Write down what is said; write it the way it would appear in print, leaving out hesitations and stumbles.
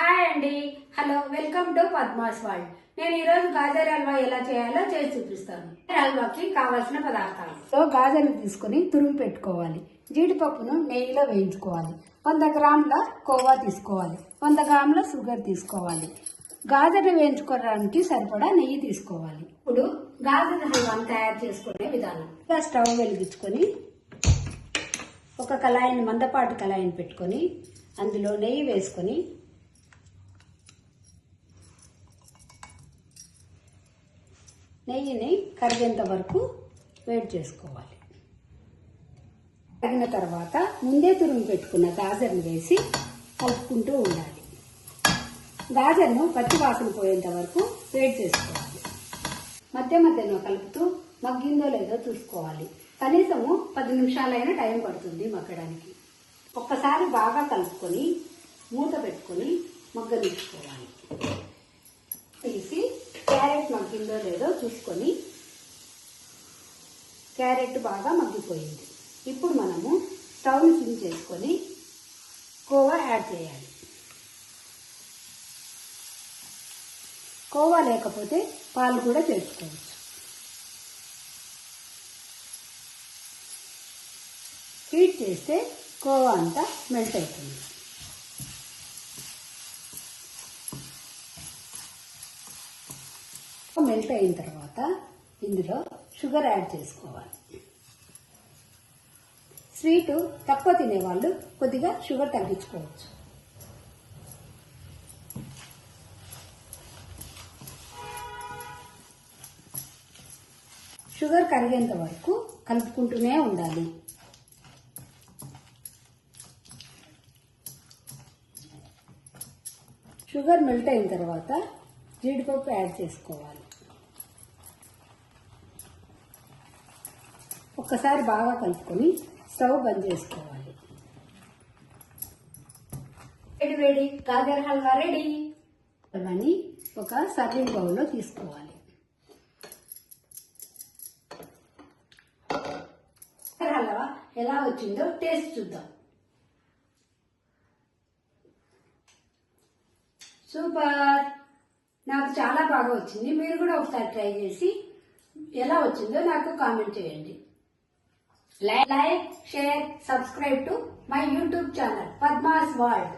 Hi అండి, hello, welcome to Padma's world. నేను ఈరోజు గాజర్ హల్వా ఎలా చేయాలో చేసి చూపిస్తాను. హల్వాకి కావాల్సిన పదార్థాలు: గాజర్లు తీసుకుని తురుము పెట్టుకోవాలి, జీడిపప్పును నెయ్యిలో వేయించుకోవాలి, 100 గ్రాముల కోవా తీసుకోవాలి, 100 గ్రాముల షుగర్ తీసుకోవాలి, గాజర్లు వేయించుకోవడానికి సరిపడా నెయ్యి తీసుకోవాలి. ఇప్పుడు గాజర్ హల్వాను తయారు చేసుకునే విధానం: స్టవ్ వెలిగించుకొని ఒక కళాయిని, మందపాటి కళాయిని పెట్టుకొని అందులో నెయ్యి వేసుకొని నెయ్యిని కరిగేంత వరకు వేడి చేసుకోవాలి. కరిగిన తర్వాత ముందే తురుము పెట్టుకున్న గాజర్ను వేసి కలుపుకుంటూ ఉండాలి. గాజర్ను పచ్చి వాసన పోయేంత వరకు వేడి చేసుకోవాలి. మధ్య మధ్యలో కలుపుతూ మగ్గిందో లేదో చూసుకోవాలి. కనీసము 10 నిమిషాలైనా టైం పడుతుంది మగ్గడానికి. ఒక్కసారి బాగా కలుపుకొని మూత పెట్టుకొని మగ్గనిచ్చుకోవాలి. తీసి క్యారెట్ మగ్గిందో లేదో చూసుకొని, క్యారెట్ బాగా మగ్గిపోయింది. ఇప్పుడు మనము స్టవ్ని సిమ్ చేసుకొని కోవా యాడ్ చేయాలి. కోవా లేకపోతే పాలు కూడా చేసుకోవచ్చు. హీట్ చేస్తే కోవా అంతా మెల్ట్ అవుతుంది. మెల్ట్ అయిన తర్వాత ఇందులో షుగర్ యాడ్ చేసుకోవాలి. స్వీటు తక్కువ తినేవాళ్ళు కొద్దిగా షుగర్ తగ్గించుకోవచ్చు. షుగర్ కరిగేంత వరకు కలుపుకుంటూనే ఉండాలి. షుగర్ మెల్ట్ అయిన తర్వాత జీడిపప్పు యాడ్ చేసుకోవాలి. ఒక్కసారి బాగా కలుపుకొని స్టవ్ బంద్ చేసుకోవాలి. వేడి వేడి గాజర్ హల్వా రెడీ. హల్వాని ఒక సర్వింగ్ బౌల్లో తీసుకోవాలి. గాజర్ హల్వా ఎలా వచ్చిందో టేస్ట్ చూద్దాం. సూపర్! నాకు చాలా బాగా వచ్చింది. మీరు కూడా ఒకసారి ట్రై చేసి ఎలా వచ్చిందో నాకు కామెంట్ చేయండి. Like, share, subscribe to my YouTube channel, Padma's World.